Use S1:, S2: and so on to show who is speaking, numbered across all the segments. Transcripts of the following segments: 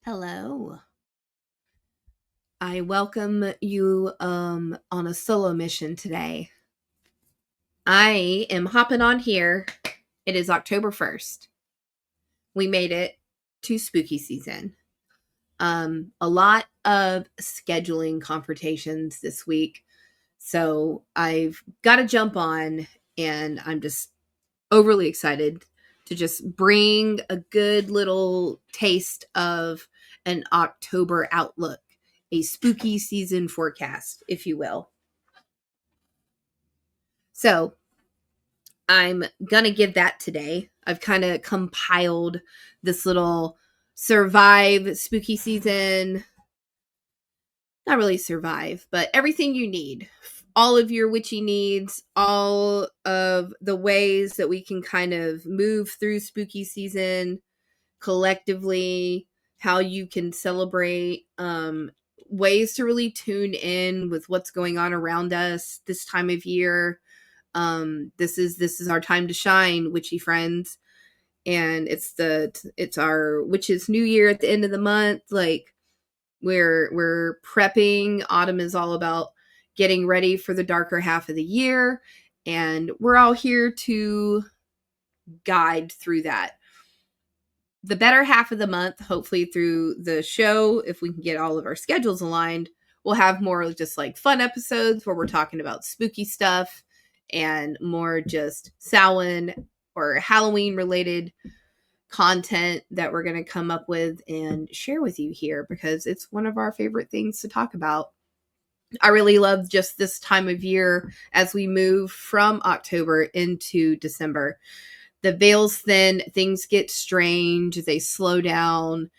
S1: Hello. I welcome you on a solo mission today. I am hopping on here. It is October 1st. We made it to spooky season. A lot of scheduling confrontations this week. So I've got to jump on, and I'm just overly excited to just bring a good little taste of an October outlook, a spooky season forecast, if you will. So I'm going to give that today. I've kind of compiled this little survive spooky season. Not really survive, but everything you need. All of your witchy needs, all of the ways that we can kind of move through spooky season collectively, how you can celebrate, ways to really tune in with what's going on around us this time of year. This is our time to shine, witchy friends, and it's our witches new year at the end of the month. Like we're prepping. Autumn is all about getting ready for the darker half of the year, and we're all here to guide through that. The better half of the month, hopefully through the show, if we can get all of our schedules aligned, we'll have more just like fun episodes where we're talking about spooky stuff and more just Samhain or Halloween related content that we're going to come up with and share with you here because it's one of our favorite things to talk about. I really love just this time of year as we move from October into December. The veil's thin, things get strange, they slow down,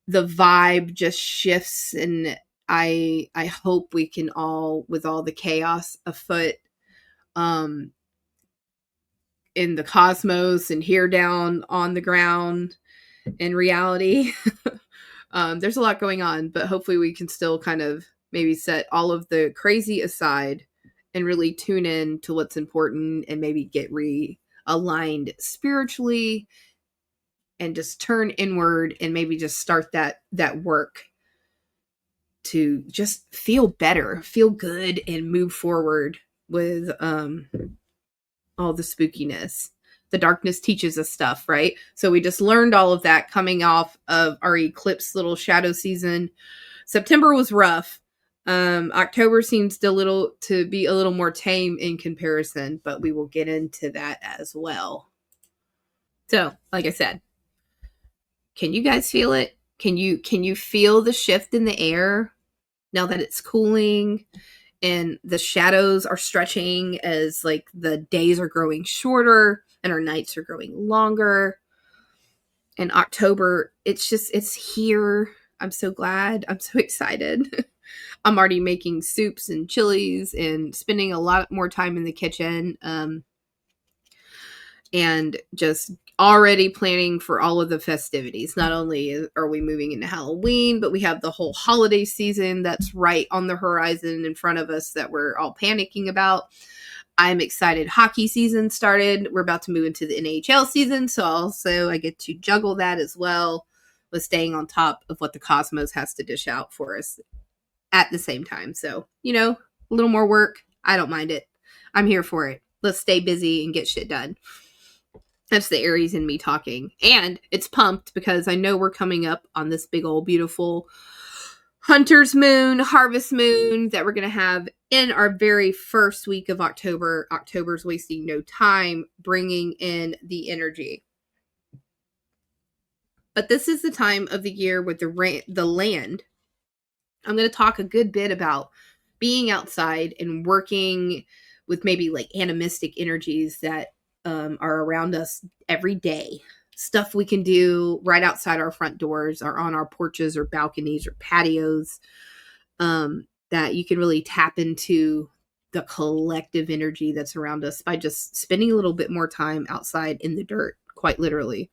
S1: the vibe just shifts, and I hope we can all, with all the chaos afoot in the cosmos and here down on the ground in reality, there's a lot going on, but hopefully we can still kind of maybe set all of the crazy aside and really tune in to what's important and maybe get aligned spiritually and just turn inward and maybe just start that work to just feel better, feel good, and move forward with all the spookiness. The darkness teaches us stuff, right? So we just learned all of that coming off of our eclipse little shadow season. September was rough. October seems to be a little more tame in comparison, but we will get into that as well. So, like I said, can you guys feel it? Can you feel the shift in the air now that it's cooling and the shadows are stretching as like the days are growing shorter and our nights are growing longer? In October, it's here. I'm so glad. I'm so excited. I'm already making soups and chilies and spending a lot more time in the kitchen. And just already planning for all of the festivities. Not only are we moving into Halloween, but we have the whole holiday season that's right on the horizon in front of us that we're all panicking about. I'm excited. Hockey season started. We're about to move into the NHL season, so also I get to juggle that as well with staying on top of what the cosmos has to dish out for us at the same time. So, a little more work. I don't mind it. I'm here for it. Let's stay busy and get shit done. That's the Aries in me talking. And it's pumped because I know we're coming up on this big old beautiful hunter's moon, harvest moon that we're going to have in our very first week of October. October's wasting no time bringing in the energy. But this is the time of the year with the land. I'm going to talk a good bit about being outside and working with maybe like animistic energies that are around us every day. Stuff we can do right outside our front doors or on our porches or balconies or patios, that you can really tap into the collective energy that's around us by just spending a little bit more time outside in the dirt, quite literally.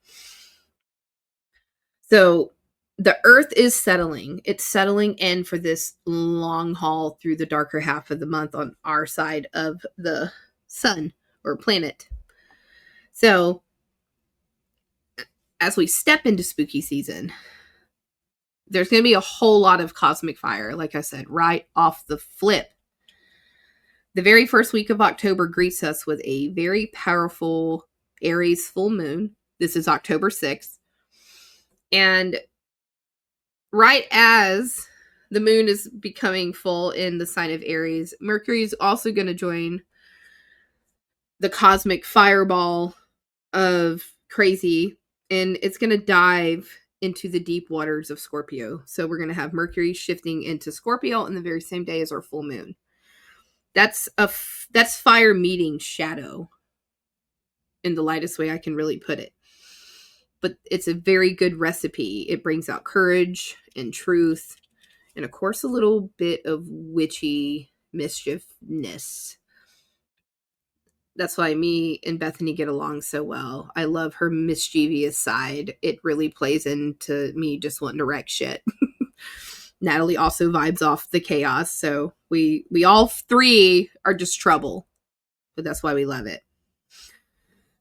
S1: So the earth is settling. It's settling in for this long haul through the darker half of the month on our side of the sun or planet. So as we step into spooky season, there's going to be a whole lot of cosmic fire, like I said, right off the flip. The very first week of October greets us with a very powerful Aries full moon. This is October 6th. And right as the moon is becoming full in the sign of Aries, Mercury is also going to join the cosmic fireball of crazy, and it's going to dive into the deep waters of Scorpio. So we're going to have Mercury shifting into Scorpio on the very same day as our full moon. That's fire meeting shadow in the lightest way I can really put it. But it's a very good recipe. It brings out courage and truth, and of course a little bit of witchy mischiefness. That's why me and Bethany get along so well. I love her mischievous side. It really plays into me just wanting to wreck shit. Natalie also vibes off the chaos, so we all three are just trouble. But that's why we love it.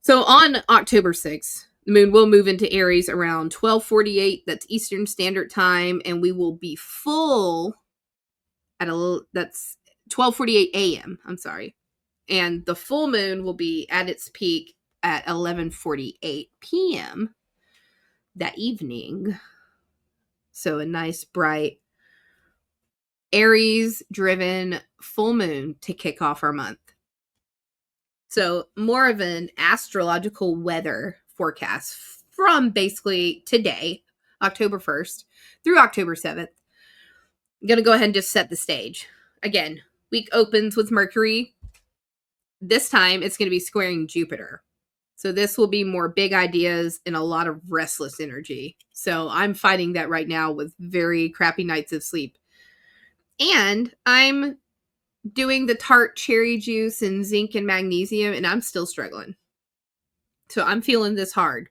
S1: So on October 6th, the moon will move into Aries around 12:48. That's Eastern Standard Time, and we will be full at that's 12:48 a.m. I'm sorry. And the full moon will be at its peak at 11:48 p.m. that evening. So a nice, bright, Aries-driven full moon to kick off our month. So more of an astrological weather forecast from basically today, October 1st, through October 7th. I'm going to go ahead and just set the stage. Again, week opens with Mercury. This time, it's going to be squaring Jupiter. So this will be more big ideas and a lot of restless energy. So I'm fighting that right now with very crappy nights of sleep. And I'm doing the tart cherry juice and zinc and magnesium, and I'm still struggling. So I'm feeling this hard.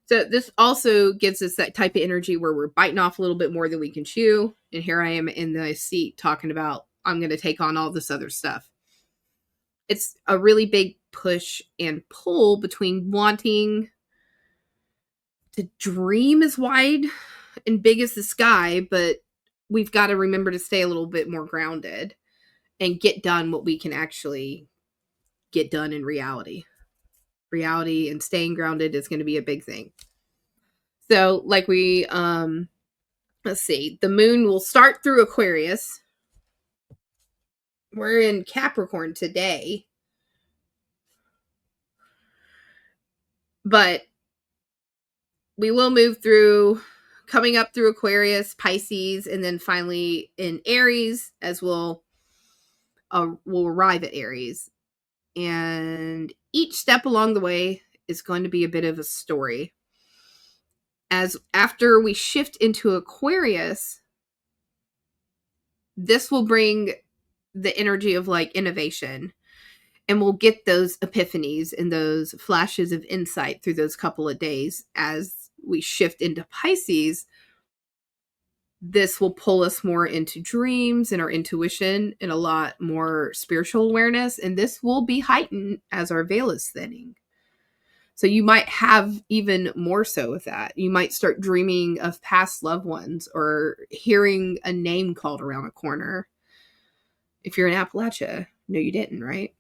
S1: So this also gives us that type of energy where we're biting off a little bit more than we can chew. And here I am in the seat talking about I'm going to take on all this other stuff. It's a really big push and pull between wanting to dream as wide and big as the sky, but we've got to remember to stay a little bit more grounded and get done what we can actually get done in reality. Reality and staying grounded is going to be a big thing. So like let's see, the moon will start through Aquarius. We're in Capricorn today. But we will move through, coming up through Aquarius, Pisces, and then finally in Aries, as we'll arrive at Aries. And each step along the way is going to be a bit of a story. As after we shift into Aquarius, this will bring the energy of like innovation. And we'll get those epiphanies and those flashes of insight through those couple of days. As we shift into Pisces, this will pull us more into dreams and our intuition and a lot more spiritual awareness. And this will be heightened as our veil is thinning. So you might have even more so with that. You might start dreaming of past loved ones or hearing a name called around a corner. If you're in Appalachia, no, you didn't, right?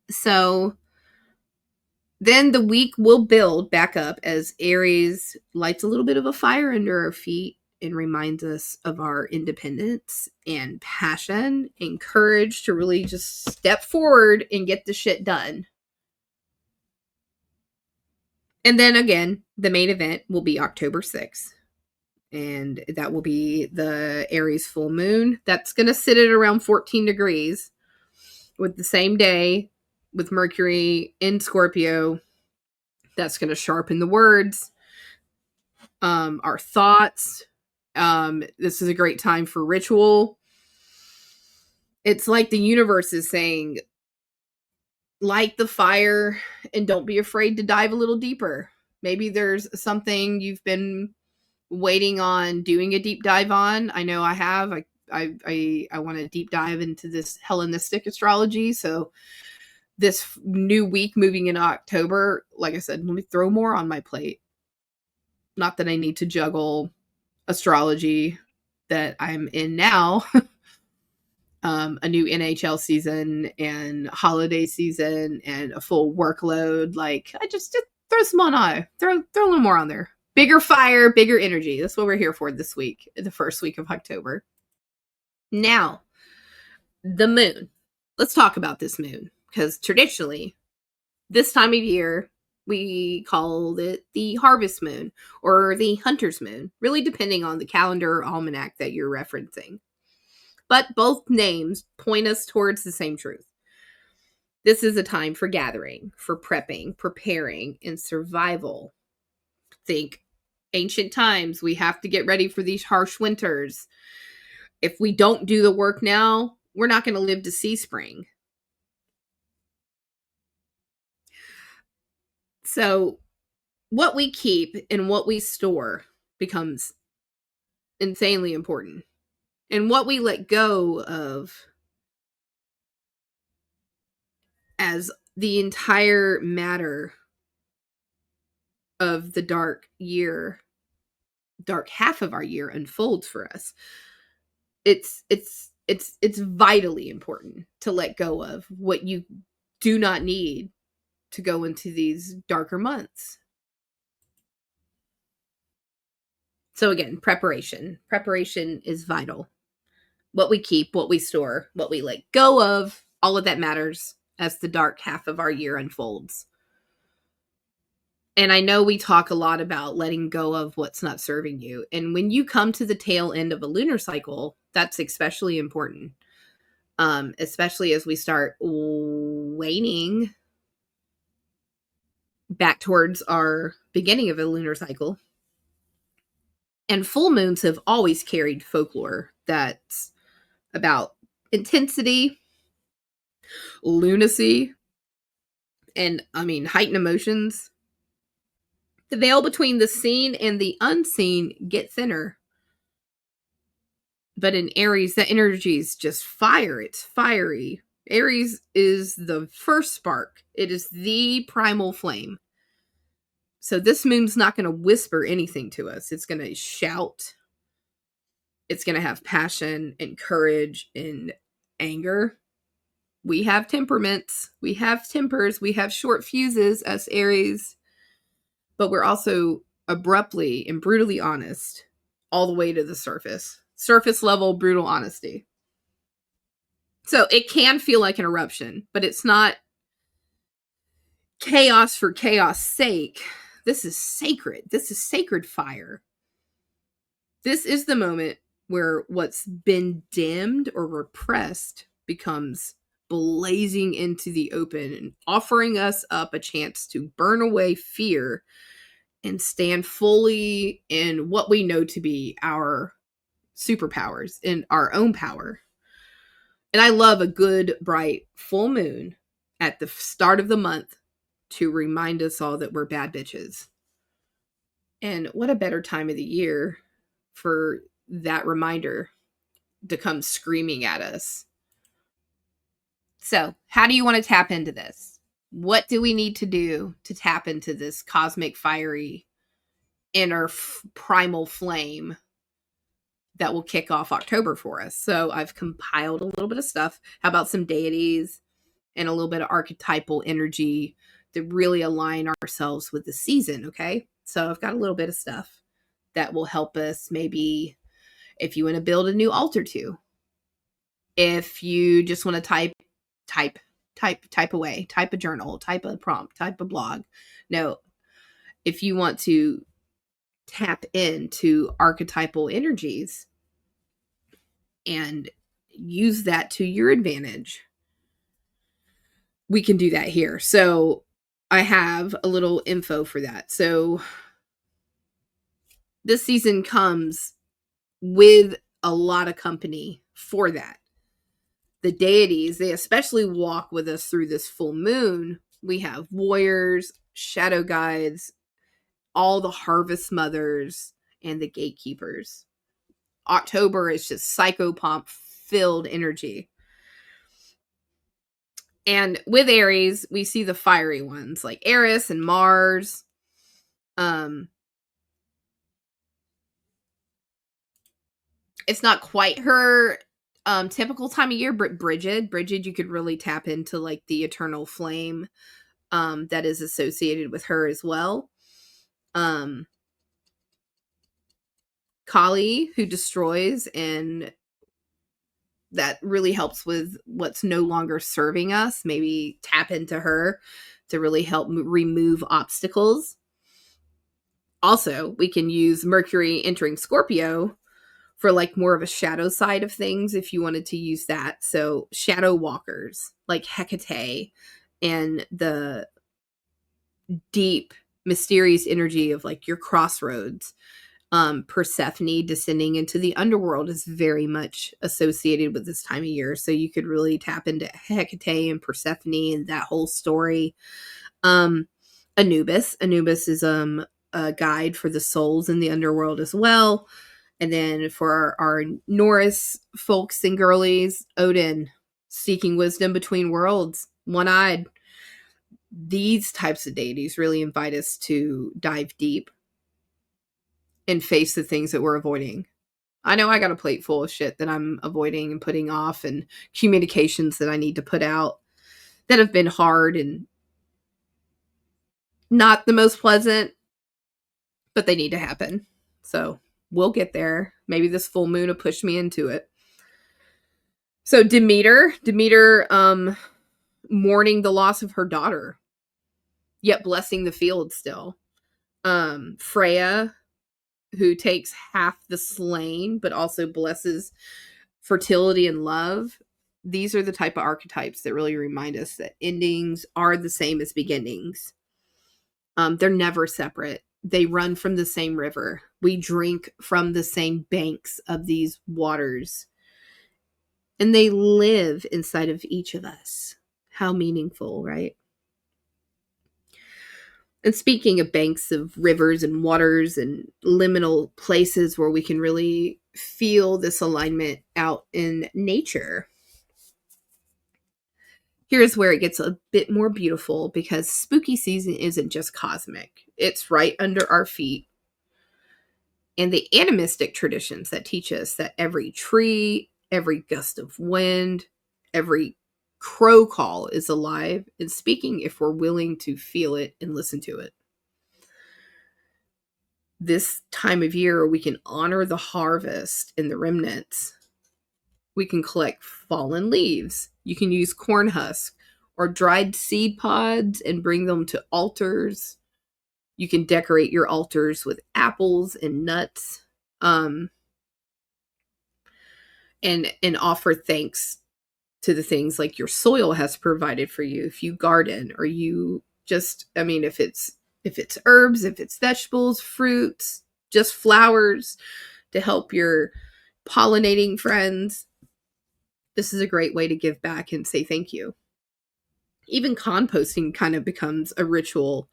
S1: So then the week will build back up as Aries lights a little bit of a fire under our feet and reminds us of our independence and passion and courage to really just step forward and get the shit done. And then again, the main event will be October 6th. And that will be the Aries full moon. That's going to sit at around 14 degrees with the same day with Mercury in Scorpio. That's going to sharpen the words, our thoughts. This is a great time for ritual. It's like the universe is saying, light the fire and don't be afraid to dive a little deeper. Maybe there's something you've been waiting on doing a deep dive on. I know I have. I want to deep dive into this Hellenistic astrology. So this new week moving in October, like I said, let me throw more on my plate. Not that I need to juggle astrology that I'm in now, a new NHL season and holiday season and a full workload, like I just throw some on I. Throw a little more on there. Bigger fire, bigger energy. That's what we're here for this week, the first week of October. Now, the moon. Let's talk about this moon because traditionally, this time of year, we call it the harvest moon or the hunter's moon, really depending on the calendar or almanac that you're referencing. But both names point us towards the same truth. This is a time for gathering, for prepping, preparing, and survival. Think ancient times, we have to get ready for these harsh winters. If we don't do the work now, we're not going to live to see spring. So, what we keep and what we store becomes insanely important. And what we let go of as the entire matter of the dark half of our year unfolds for us. It's vitally important to let go of what you do not need to go into these darker months. So again, preparation. Preparation is vital. What we keep, what we store, what we let go of, all of that matters as the dark half of our year unfolds. And I know we talk a lot about letting go of what's not serving you. And when you come to the tail end of a lunar cycle, that's especially important. Especially as we start waning back towards our beginning of a lunar cycle. And full moons have always carried folklore that's about intensity, lunacy, and heightened emotions. The veil between the seen and the unseen get thinner. But in Aries, that energy is just fire. It's fiery. Aries is the first spark. It is the primal flame. So this moon's not going to whisper anything to us. It's going to shout. It's going to have passion and courage and anger. We have temperaments. We have tempers. We have short fuses as Aries. But we're also abruptly and brutally honest all the way to the surface. Surface level brutal honesty. So it can feel like an eruption, but it's not chaos for chaos sake. This is sacred. This is sacred fire. This is the moment where what's been dimmed or repressed becomes blazing into the open and offering us up a chance to burn away fear and stand fully in what we know to be our superpowers, in our own power. And I love a good, bright full moon at the start of the month to remind us all that we're bad bitches. And what a better time of the year for that reminder to come screaming at us. So, how do you want to tap into this? What do we need to do to tap into this cosmic, fiery, inner primal flame that will kick off October for us? So I've compiled a little bit of stuff. How about some deities and a little bit of archetypal energy to really align ourselves with the season, okay? So I've got a little bit of stuff that will help us, maybe if you want to build a new altar to. If you just want to type away, type a journal, type a prompt, type a blog. No, if you want to tap into archetypal energies and use that to your advantage, we can do that here. So I have a little info for that. So this season comes with a lot of company for that. The deities, they especially walk with us through this full moon. We have warriors, shadow guides, all the harvest mothers, and the gatekeepers. October is just psychopomp filled energy. And with Aries, we see the fiery ones like Aries and Mars. It's not quite her typical time of year, but Bridget, you could really tap into like the eternal flame that is associated with her as well. Kali, who destroys, and that really helps with what's no longer serving us. Maybe tap into her to really help remove obstacles. Also, we can use Mercury entering Scorpio for like more of a shadow side of things if you wanted to use that. So shadow walkers like Hecate and the deep mysterious energy of like your crossroads. Persephone descending into the underworld is very much associated with this time of year. So you could really tap into Hecate and Persephone and that whole story. Anubis is a guide for the souls in the underworld as well. And then for our Norse folks and girlies, Odin, seeking wisdom between worlds, one-eyed. These types of deities really invite us to dive deep and face the things that we're avoiding. I know I got a plate full of shit that I'm avoiding and putting off, and communications that I need to put out that have been hard and not the most pleasant, but they need to happen. So we'll get there. Maybe this full moon will push me into it. So Demeter, mourning the loss of her daughter, yet blessing the field still. Freya, who takes half the slain, but also blesses fertility and love. These are the type of archetypes that really remind us that endings are the same as beginnings. They're never separate. They run from the same river. We drink from the same banks of these waters. And they live inside of each of us. How meaningful, right? And speaking of banks of rivers and waters and liminal places where we can really feel this alignment out in nature, here's where it gets a bit more beautiful, because spooky season isn't just cosmic. It's right under our feet. And the animistic traditions that teach us that every tree, every gust of wind, every crow call is alive and speaking if we're willing to feel it and listen to it. This time of year, we can honor the harvest and the remnants. We can collect fallen leaves. You can use corn husk or dried seed pods and bring them to altars. You can decorate your altars with apples and nuts, and offer thanks to the things like your soil has provided for you. If you garden, or you just, I mean, if it's herbs, if it's vegetables, fruits, just flowers to help your pollinating friends, this is a great way to give back and say thank you. Even composting kind of becomes a ritual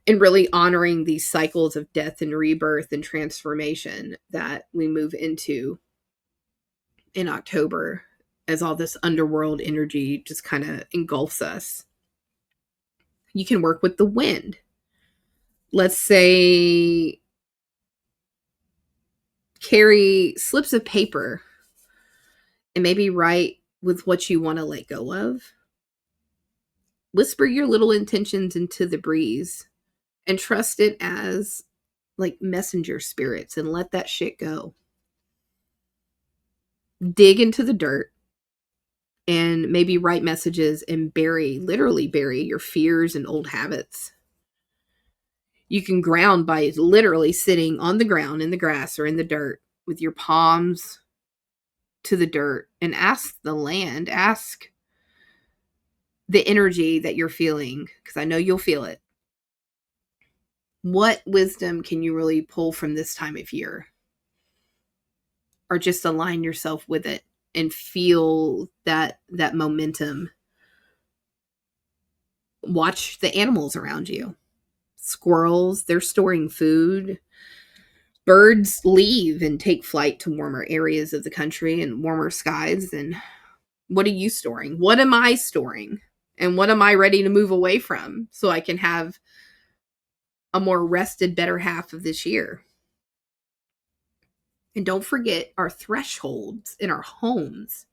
S1: in really honoring these cycles of death and rebirth and transformation that we move into in October, as all this underworld energy just kind of engulfs us. You can work with the wind. Let's say carry slips of paper and maybe write with what you want to let go of. Whisper your little intentions into the breeze and trust it as like messenger spirits and let that shit go. Dig into the dirt and maybe write messages and literally bury your fears and old habits. You can ground by literally sitting on the ground in the grass or in the dirt with your palms to the dirt and ask the land, ask the energy that you're feeling, because I know you'll feel it. What wisdom can you really pull from this time of year? Or just align yourself with it and feel that momentum. Watch the animals around you. Squirrels, they're storing food. Birds leave and take flight to warmer areas of the country and warmer skies. And what are you storing? What am I storing? And what am I ready to move away from so I can have a more rested, better half of this year? And don't forget our thresholds in our homes.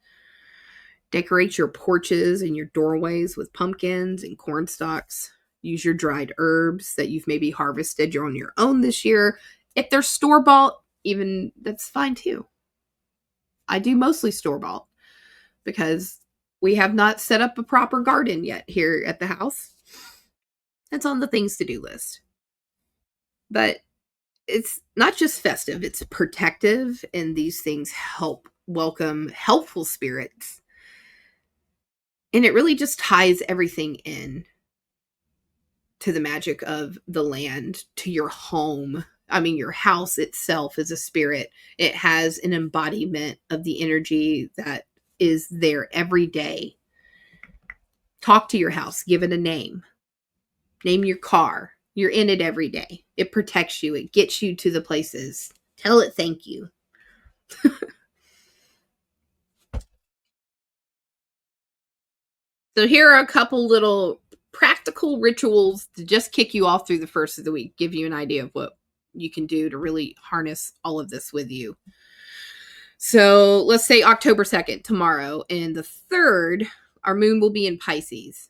S1: Decorate your porches and your doorways with pumpkins and corn stalks. Use your dried herbs that you've maybe harvested on your own this year. If they're store-bought, even that's fine too. I do mostly store-bought because we have not set up a proper garden yet here at the house. It's on the things to do list. But it's not just festive, it's protective, and these things help welcome helpful spirits. And it really just ties everything in to the magic of the land, to your home. I mean, your house itself is a spirit. It has an embodiment of the energy that is there every day. Talk to your house, give it a name. Name your car. You're in it every day. It protects you. It gets you to the places. Tell it thank you. So here are a couple little practical rituals to just kick you off through the first of the week, give you an idea of what you can do to really harness all of this with you. So let's say October 2nd, tomorrow, and the 3rd, our moon will be in Pisces.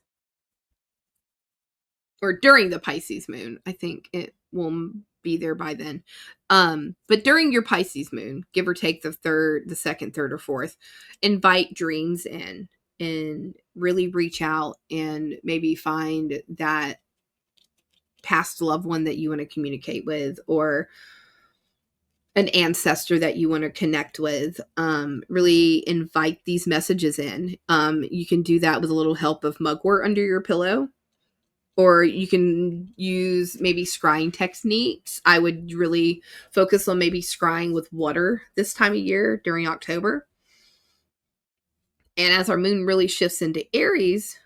S1: Or during the Pisces moon. I think it will be there by then. But during your Pisces moon, give or take the 2nd, 3rd, or 4th, invite dreams in and really reach out and maybe find that past loved one that you want to communicate with, or an ancestor that you want to connect with. Really invite these messages in. You can do that with a little help of mugwort under your pillow. Or you can use maybe scrying techniques. I would really focus on maybe scrying with water this time of year during October. And as our moon really shifts into Aries,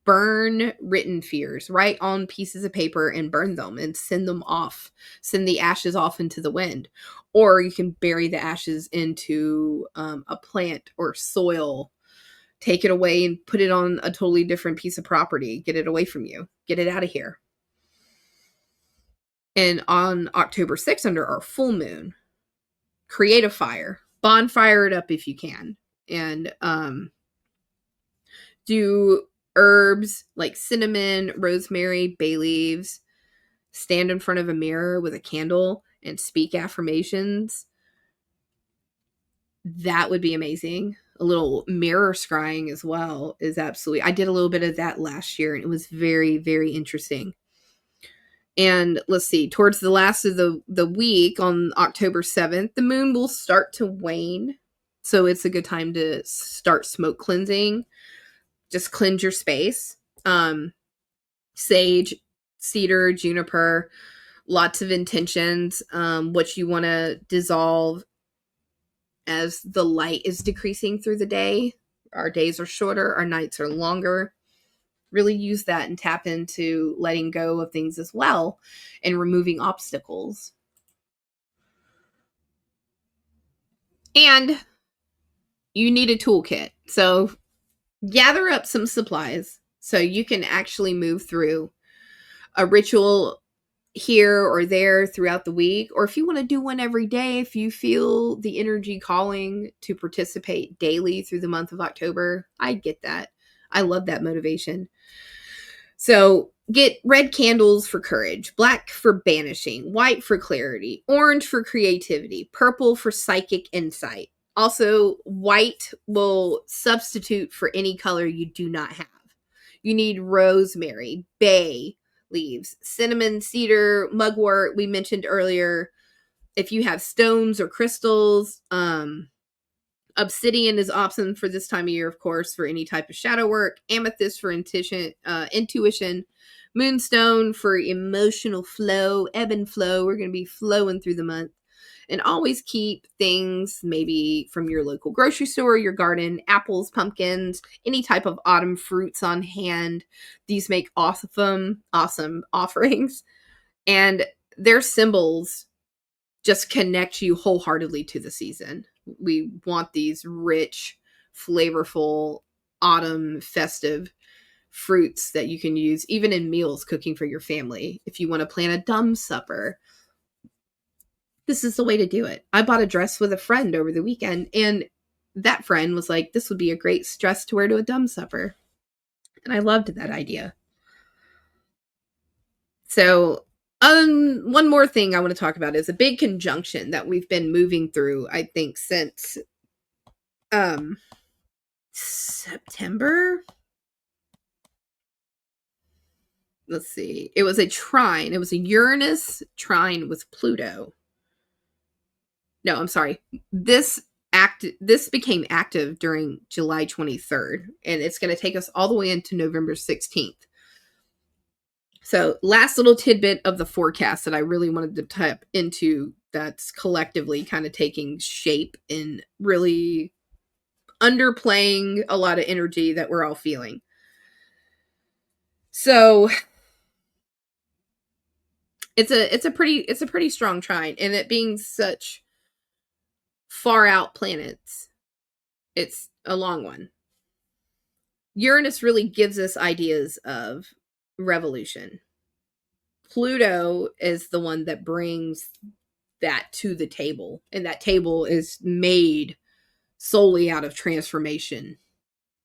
S1: burn written fears. Write on pieces of paper and burn them and send them off. Send the ashes off into the wind. Or you can bury the ashes into a plant or soil. Take it away and put it on a totally different piece of property. Get it away from you. Get it out of here. And on October 6th, under our full moon, create a fire. Bonfire it up if you can. And do herbs like cinnamon, rosemary, bay leaves. Stand in front of a mirror with a candle and speak affirmations. That would be amazing. A little mirror scrying as well is absolutely. I did a little bit of that last year and it was very, very interesting. And let's see, towards the last of the week on October 7th, the moon will start to wane. So it's a good time to start smoke cleansing. Just cleanse your space. Sage, cedar, juniper, lots of intentions, what you want to dissolve as the light is decreasing through the day. Our days are shorter, our nights are longer. Really use that and tap into letting go of things as well and removing obstacles. And you need a toolkit. So gather up some supplies so you can actually move through a ritual here or there throughout the week. Or if you want to do one every day, if you feel the energy calling to participate daily through the month of October, I get that. I love that motivation. So get red candles for courage, black for banishing, white for clarity, orange for creativity, purple for psychic insight. Also, white will substitute for any color you do not have. You need rosemary, bay leaves, cinnamon, cedar, mugwort. We mentioned earlier, if you have stones or crystals, obsidian is awesome for this time of year, of course, for any type of shadow work. Amethyst for intuition. Moonstone for emotional flow, ebb and flow. We're going to be flowing through the month. And always keep things maybe from your local grocery store, your garden, apples, pumpkins, any type of autumn fruits on hand. These make awesome offerings. And their symbols just connect you wholeheartedly to the season. We want these rich, flavorful, autumn festive fruits that you can use even in meals cooking for your family. If you want to plan a dumb supper, this is the way to do it. I bought a dress with a friend over the weekend, and that friend was like, this would be a great dress to wear to a dumb supper. And I loved that idea. So, one more thing I want to talk about is a big conjunction that we've been moving through, I think, since September. Let's see. It was a trine. It was a Uranus trine with Pluto. No, I'm sorry. This became active during July 23rd, and it's going to take us all the way into November 16th. So, last little tidbit of the forecast that I really wanted to tap into that's collectively kind of taking shape and really underplaying a lot of energy that we're all feeling. So, it's a pretty strong trine, and it being such far out planets, it's a long one. Uranus really gives us ideas of revolution. Pluto is the one that brings that to the table, and that table is made solely out of transformation.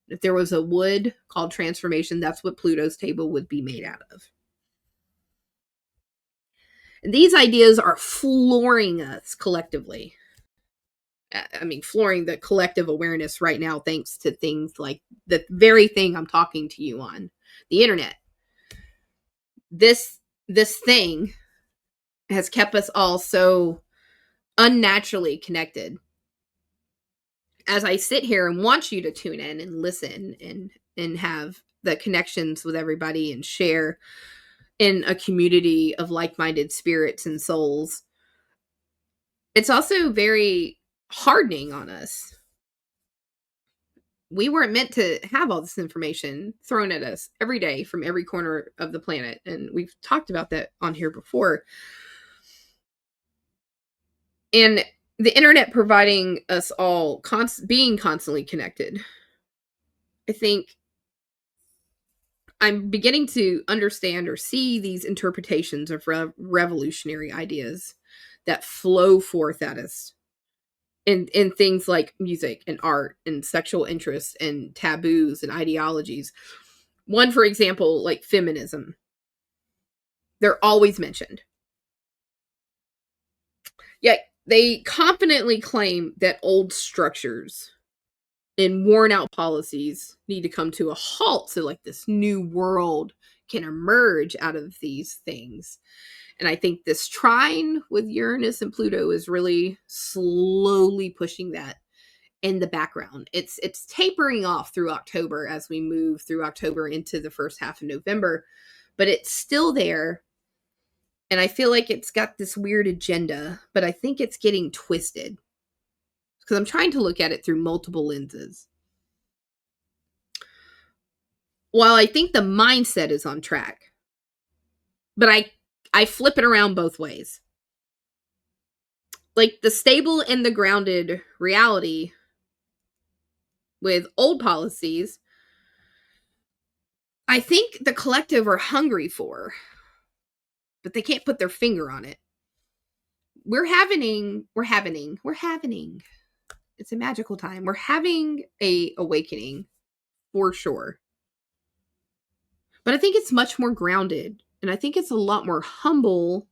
S1: If there was a wood called transformation, that's what Pluto's table would be made out of. And these ideas are flooring us collectively. I mean, flooring the collective awareness right now, thanks to things like the very thing I'm talking to you on, the internet. This thing has kept us all so unnaturally connected. As I sit here and want you to tune in and listen and have the connections with everybody and share in a community of like-minded spirits and souls, it's also very hardening on us. We weren't meant to have all this information thrown at us every day from every corner of the planet. And we've talked about that on here before. And the internet providing us all being constantly connected. I think I'm beginning to understand or see these interpretations of revolutionary ideas that flow forth at us in things like music and art and sexual interests and taboos and ideologies. One, for example, like feminism. They're always mentioned. Yet they confidently claim that old structures and worn out policies need to come to a halt so like this new world can emerge out of these things. And I think this trine with Uranus and Pluto is really slowly pushing that in the background. It's tapering off through October as we move through October into the first half of November, but it's still there. And I feel like it's got this weird agenda, but I think it's getting twisted because I'm trying to look at it through multiple lenses. While I think the mindset is on track, but I flip it around both ways. Like the stable and the grounded reality with old policies, I think the collective are hungry for, but they can't put their finger on it. We're having. It's a magical time. We're having a awakening for sure. But I think it's much more grounded, and I think it's a lot more humble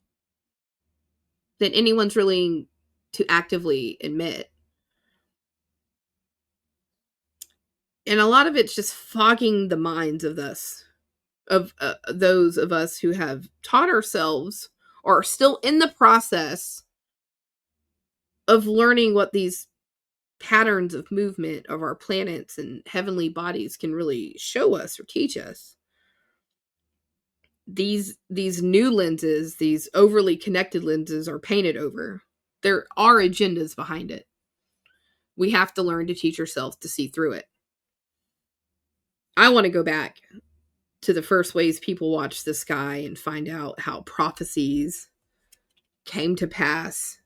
S1: than anyone's willing to actively admit. And a lot of it's just fogging the minds of us, of those of us who have taught ourselves or are still in the process of learning what these patterns of movement of our planets and heavenly bodies can really show us or teach us. These new lenses, these overly connected lenses are painted over. There are agendas behind it. We have to learn to teach ourselves to see through it. I want to go back to the first ways people watched the sky and find out how prophecies came to pass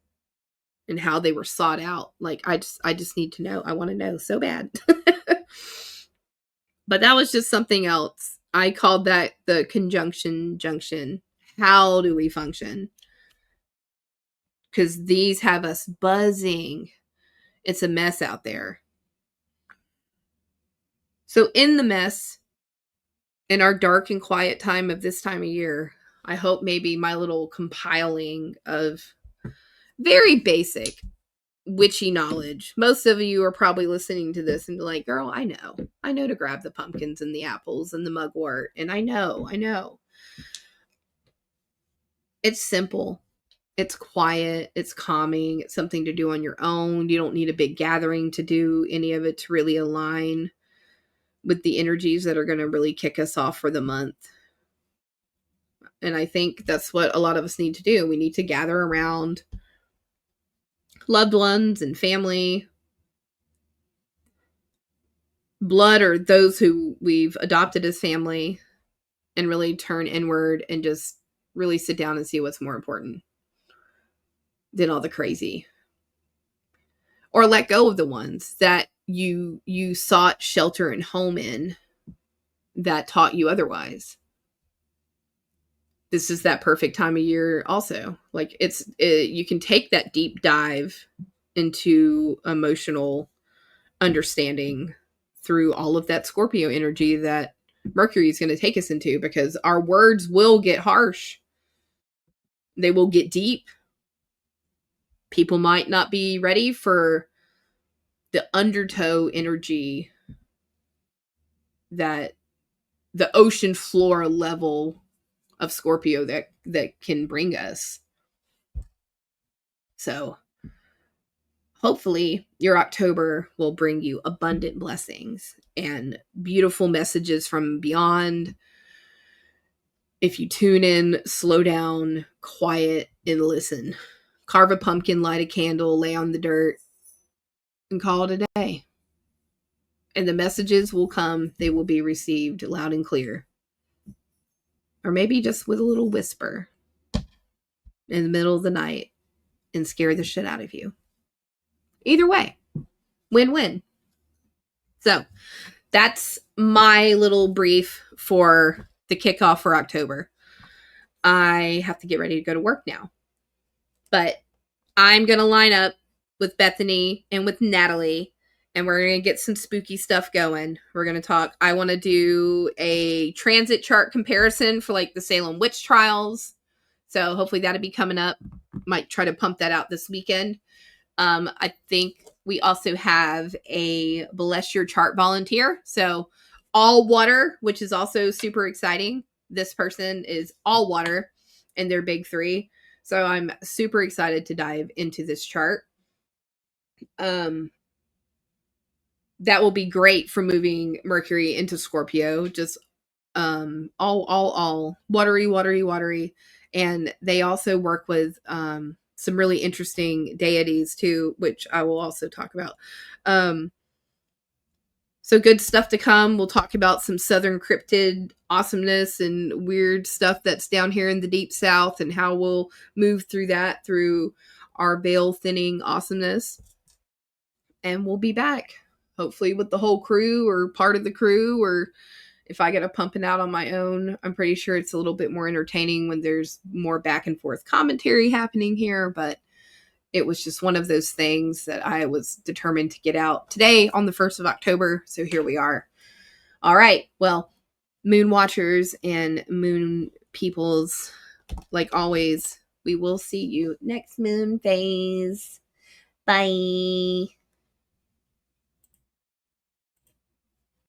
S1: and how they were sought out. Like I just need to know. I want to know so bad. But that was just something else. I called that the conjunction junction. How do we function? because these have us buzzing. It's a mess out there. So in the mess, in our dark and quiet time of this time of year, I hope maybe my little compiling of very basic witchy knowledge. Most of you are probably listening to this and be like, girl, I know to grab the pumpkins and the apples and the mugwort. And I know. It's simple. It's quiet. It's calming. It's something to do on your own. You don't need a big gathering to do any of it to really align with the energies that are going to really kick us off for the month. And I think that's what a lot of us need to do. We need to gather around loved ones and family, blood, or those who we've adopted as family, and really turn inward and just really sit down and see what's more important than all the crazy. Or let go of the ones that you sought shelter and home in that taught you otherwise. This is that perfect time of year also. Like you can take that deep dive into emotional understanding through all of that Scorpio energy that Mercury is going to take us into, because our words will get harsh. They will get deep. People might not be ready for the undertow energy, that the ocean floor level of Scorpio that can bring us. So hopefully your October will bring you abundant blessings and beautiful messages from beyond. If you tune in, slow down, quiet, and listen. Carve a pumpkin, light a candle, lay on the dirt, and call it a day. And the messages will come. They will be received loud and clear. Or maybe just with a little whisper in the middle of the night and scare the shit out of you. Either way, win-win. So that's my little brief for the kickoff for October. I have to get ready to go to work now. But I'm going to line up with Bethany and with Natalie, and we're going to get some spooky stuff going. We're going to talk. I want to do a transit chart comparison for like the Salem witch trials. So hopefully that'll be coming up. Might try to pump that out this weekend. I think we also have a Bless Your Chart volunteer. So all water, which is also super exciting. This person is all water in their big three. So I'm super excited to dive into this chart. That will be great for moving Mercury into Scorpio. Just all watery. And they also work with some really interesting deities too, which I will also talk about. So good stuff to come. We'll talk about some southern cryptid awesomeness and weird stuff that's down here in the deep south, and how we'll move through that through our veil thinning awesomeness. And we'll be back, hopefully with the whole crew or part of the crew, or if I get a pumping out on my own. I'm pretty sure it's a little bit more entertaining when there's more back and forth commentary happening here, but it was just one of those things that I was determined to get out today on the 1st of October. So here we are. All right. Well, moon watchers and moon peoples, like always, we will see you next moon phase. Bye.